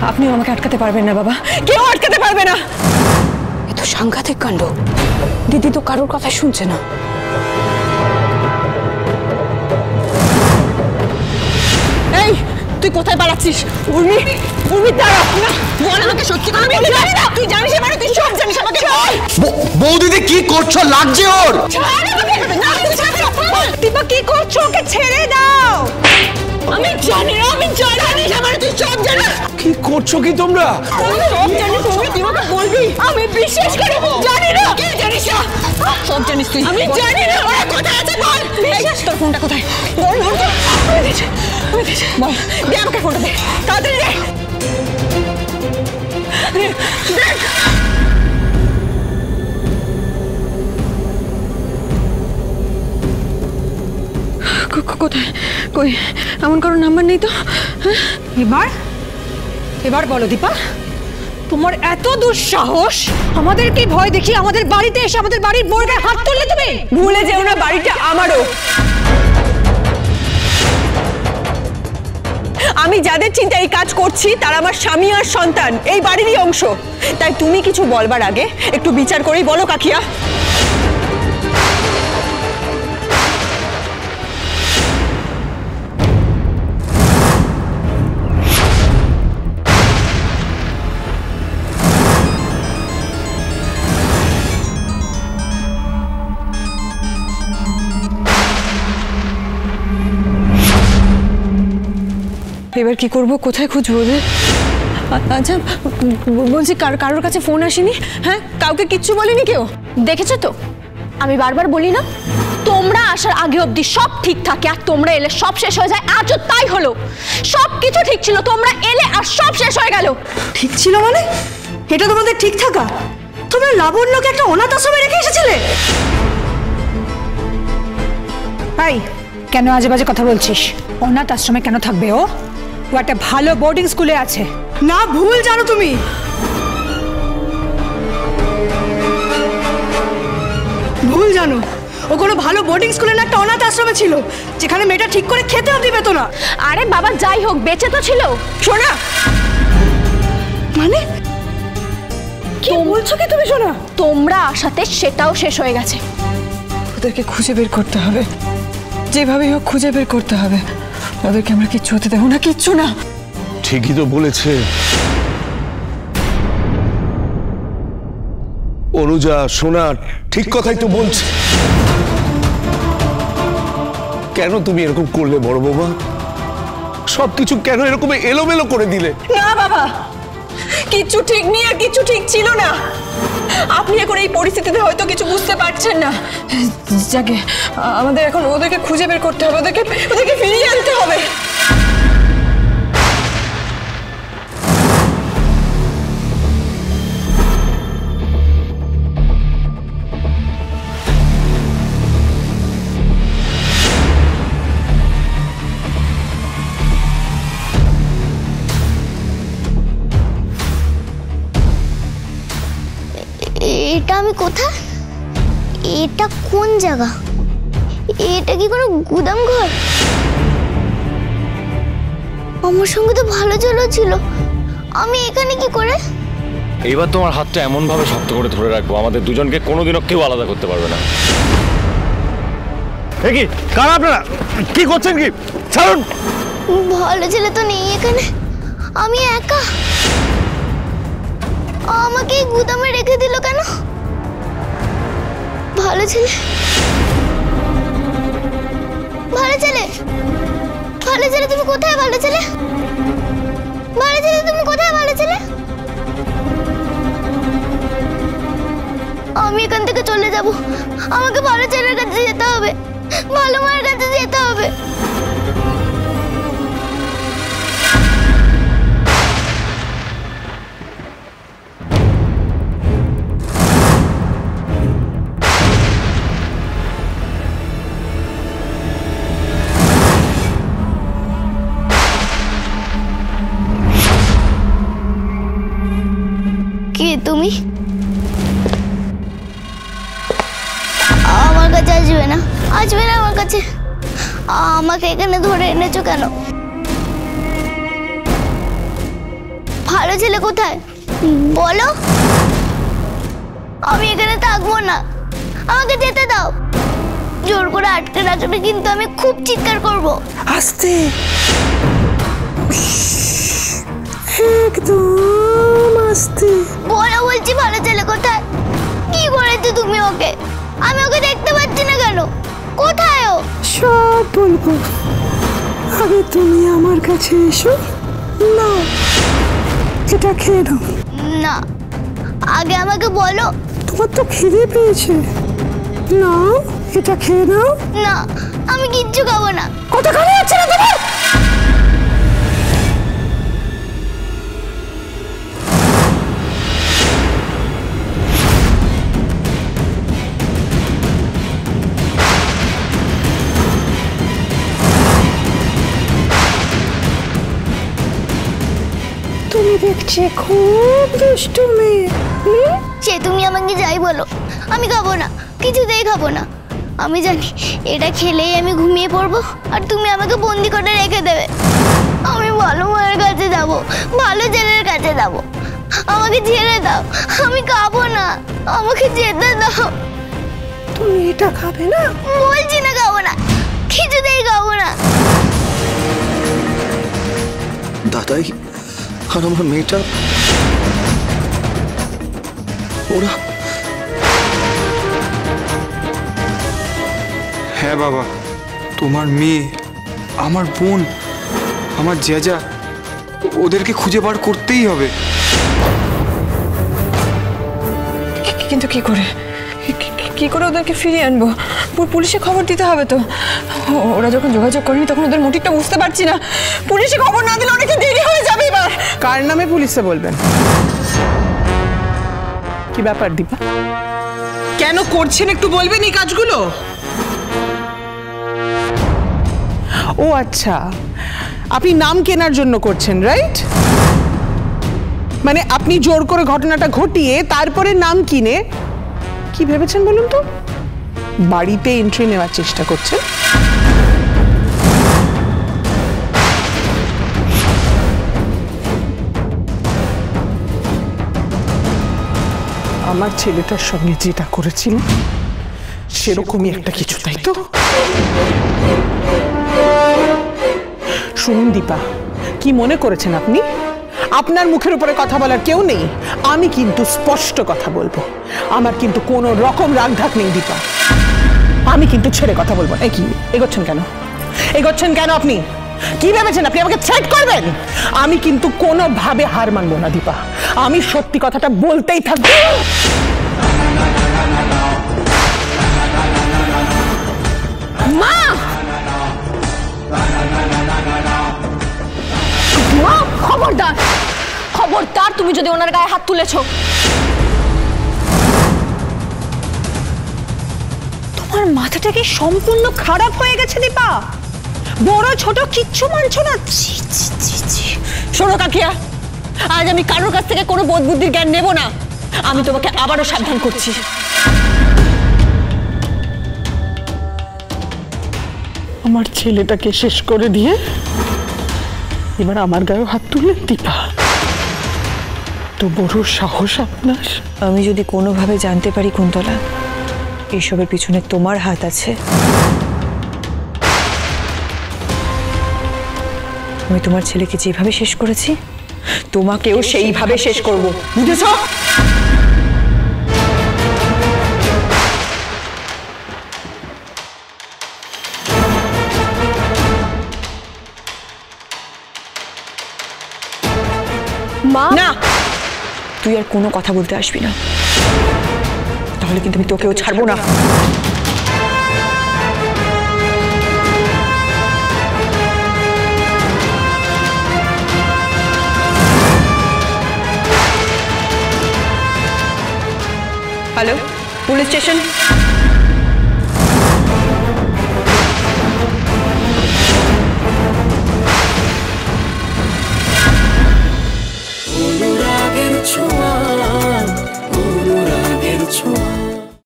আপনিও আমাকে আটকাতে পারবেন না বাবা, কেউ আটকাতে পারবে না। এ তো সাংঘাতিক কাণ্ড, দিদি তো কারোর কথা শুনছে না। এই তুই কোথায় পালাচ্ছিস? উর্মি, উর্মি দাঁড়া না, বল আমাকে সত্যি করে। আমি জানি না, তুই জানিস মানে তুই সব জানিস, আমাকে বল। বৌদিদি কি করছো? লাগছে ওর। ছাড় আমাকে, না তুই ছাড় না। দীপা কি করছো? ওকে ছেড়ে দাও। আমি জানি না, আমি জানি না মানে তুই সব জানিস। কি করছো কি তোমরা? সব জানিস তুই, তুই আমাকে বলবি। আমি বিশ্বাস করি জানি না। কি জানিস না? সব জানিস তুই। আমি জানি না ওরা কোথায় আছে বল। বিশ্বাস, তোর ফোনটা কোথায়? বল না। আমি দিচ্ছি, আমি দিচ্ছি। বল, দে আমাকে ফোনটা দে, তাড়াতাড়ি দে। দেখ কোথায়, কই এমন কারোর নাম্বার নেই তো। এবার এবার বলো দীপা, তোমার এত দুঃসাহস আমাদেরকে ভয় দেখিয়ে আমাদের বাড়িতে এসে আমাদের বাড়ির বউকে হাত তুললে তুমি? ভুলে যেও না বাড়িটা আমারও। আমি যাদের চিন্তায় এই কাজ করছি তারা আমার স্বামী আর সন্তান, এই বাড়িরই অংশ। তাই তুমি কিছু বলবার আগে একটু বিচার করেই বলো কাকিয়া। এবার কি করবো, কোথায় খুঁজবো? আচ্ছা বলছি কারোর কাছে ফোন আসেনি? হ্যাঁ, কাউকে কিচ্ছু বলেনি কেউ? দেখেছো তো, আমি বারবার বলি না তোমরা আসার আগে অবধি সব ঠিক থাকে আর তোমরা এলে সব শেষ হয়ে যায়। আজও তাই হলো, সব কিছু ঠিক ছিল, তোমরা এলে আর সব শেষ হয়ে গেল। ঠিক ছিল মানে? এটা তোমাদের ঠিক থাকা? তোমরা লাবণ্যকে একটা অনাথ আশ্রমে রেখে এসেছিলে? ভাই কেন আজে বাজে কথা বলছিস? অনাথ আশ্রমে কেন থাকবে ও? ও একটা ভালো বোর্ডিং স্কুলে আছে। না, ভুল জানো তুমি। ভুল জানো, ও কোনো ভালো বোর্ডিং স্কুলে না, একটা অনাথ আশ্রমে ছিল, যেখানে মেয়েটা ঠিক করে খেতেও দিবে তো না। আরে বাবা যাই হোক, বেঁচে তো ছিল। শোনা মানে কি বলছো কি তুমি? শোনা, তোমরা আসাতে সেটাও শেষ হয়ে গেছে। ওদেরকে খুঁজে বের করতে হবে, যেভাবেই হোক খুঁজে বের করতে হবে। ওদেরকে আমরা কিচ্ছু হতে দেবো না, কিচ্ছু না। ঠিকই তো বলেছে অনুজা, সোনা ঠিক কথাই তো বলছে। কেন তুমি এরকম করলে বড় বৌমা? সবকিছু কেন এরকম এলোমেলো করে দিলে? না বাবা, কিচ্ছু ঠিক নেই আর কিচ্ছু ঠিক ছিল না। আপনি এখন এই পরিস্থিতিতে হয়তো কিছু বুঝতে পারছেন না। যাকে আমাদের এখন ওদেরকে খুঁজে বের করতে হবে, ওদেরকে ফিরিয়ে আনতে হবে। এটা আমি কোথায়? এটা কোন জায়গা? এটা কি কোনো গুদাম ঘর? আমার সঙ্গে তো ভালো ছিল, আমি এখানে কি করে? এইবার তোমার হাতটা এমন ভাবে শক্ত করে ধরে রাখবো আমাদের দুজনকে কোনোদিনও কেউ আলাদা করতে পারবে না। কি কারা আপনারা? কি করছেন কি? ছাড়ুন। ভালো ছেলে তো নেই এখানে, আমি একা। আমাকে এই গুদামে রেখে দিল কেন? ভালো ছেলে, ভালো ছেলে, ভালো ছেলে তুমি কোথায়? ভালো ছেলে, ভালো ছেলে তুমি কোথায়? ভালো ছেলে, আমি এখান থেকে চলে যাব। আমাকে ভালো ছেলের কাছে যেতে হবে, ভালো মায়ের কাছে যেতে হবে। কে তুমি? আমার কাছে আসবে না, আসবে না আমার কাছে। আমাকে এখানে ধরে এনেছো কেন? ভালো ছেলে কোথায় বলো? আমি এখানে থাকবো না, আমাকে যেতে দাও। জোর করে আটকে রাখলে কিন্তু আমি খুব চিৎকার করব। আস্তে, একদম আস্তে বলো বলছি, ভালো ছেলে কোথায়? কি করেছো তুমি ওকে? আমি ওকে দেখতে পাচ্ছি না কেন? কোথায় ও? সব বলবো, আগে তুমি আমার কাছে এসো। না, এটা খেয়ে নাও। না, আগে আমাকে বলো। তোমার তো খিদে পেয়েছে, না এটা খেয়ে নাও। না, আমি কিচ্ছু খাবো না। কত খালি আছে না তোমার? তুমি দেখছি খুব দুষ্টু মেয়ে। সে তুমি আমাকে যাই বলো, আমি খাবো না, কিছুতেই খাবো না। আমি জানি এটা খেলেই আমি ঘুমিয়ে পড়বো আর তুমি আমাকে বন্দি করে রেখে দেবে। আমি ভালো মায়ের কাছে যাব, ভালো ছেলের কাছে যাব। আমাকে ছেড়ে দাও, আমি খাবো না, আমাকে যেতে দাও। তুমি এটা খাবে না? বলছি না খাবো না, কিছুতেই খাবো না। দাদাই আর আমার মেয়েটা, ওরা হ্যাঁ বাবা, তোমার মেয়ে, আমার বোন, আমার জেজা, ওদেরকে খুঁজে বার করতেই হবে। কিন্তু কি করে ওদেরকে ফিরিয়ে আনবো? পুলিশে খবর দিতে হবে তো। ওরা যখন যোগাযোগ করেনি তখন ওদের মোটিভটা বুঝতে পারছি না। পুলিশে খবর না দিলে অনেক দেরি হয়ে যাবে। এবার কার নামে পুলিশে বলবেন? কি ব্যাপার দীপা, কেন করছেন একটু বলবেন এই কাজগুলো? ও আচ্ছা, আপনি নাম কেনার জন্য করছেন, রাইট? মানে আপনি জোর করে ঘটনাটা ঘটিয়ে তারপরে নাম কিনে কি ভেবেছেন বলুন তো? বাড়িতে এন্ট্রি নেওয়ার চেষ্টা করছেন। আমার ছেলেটার সঙ্গে যেটা করেছিল সেরকমই একটা কিছু, তাই তো? শুনুন দীপা, কি মনে করেছেন আপনি আপনার মুখের উপরে কথা বলার কেউ নেই? আমি কিন্তু স্পষ্ট কথা বলবো, আমার কিন্তু কোনো রকম রাগঢাক নেই দীপা। আমি কিন্তু ছেড়ে কথা বলবো। এই কি এগোচ্ছেন কেন আপনি? কি ভেবেছেন আপনি আমাকে থ্রেট করবেন? আমি কিন্তু কোনোভাবে হার মানবো না দীপা, আমি সত্যি কথাটা বলতেই থাকবো। মা! মা, খবরদার, খবরদার, তুমি যদি ওনার গায়ে হাত তুলেছো। তোমার মাথাটা কি সম্পূর্ণ খারাপ হয়ে গেছে দীপা? বড় ছোট কিচ্ছু মানছো না? শোনো কাকিয়া, আজ আমি কারোর কাছ থেকে কোনো বোধ বুদ্ধির জ্ঞান নেব না। আমি তোমাকে আবারও সাবধান করছি। আমার ছেলেটাকে শেষ করে দিয়ে এবার আমার গায়ে হাত তুললেন দীপা? তো বড় সাহস আপনার! আমি যদি কোনোভাবে জানতে পারি কুন্তলা এইসবের পিছনে তোমার হাত আছে, আমি তোমার ছেলেকে যেভাবে শেষ করেছি তোমাকেও সেইভাবে শেষ করব, বুঝেছ? মা! না, তুই আর কোনো কথা বলতে আসবি না, তাহলে কিন্তু আমি তোকেও ছাড়বো না। Hello, police station.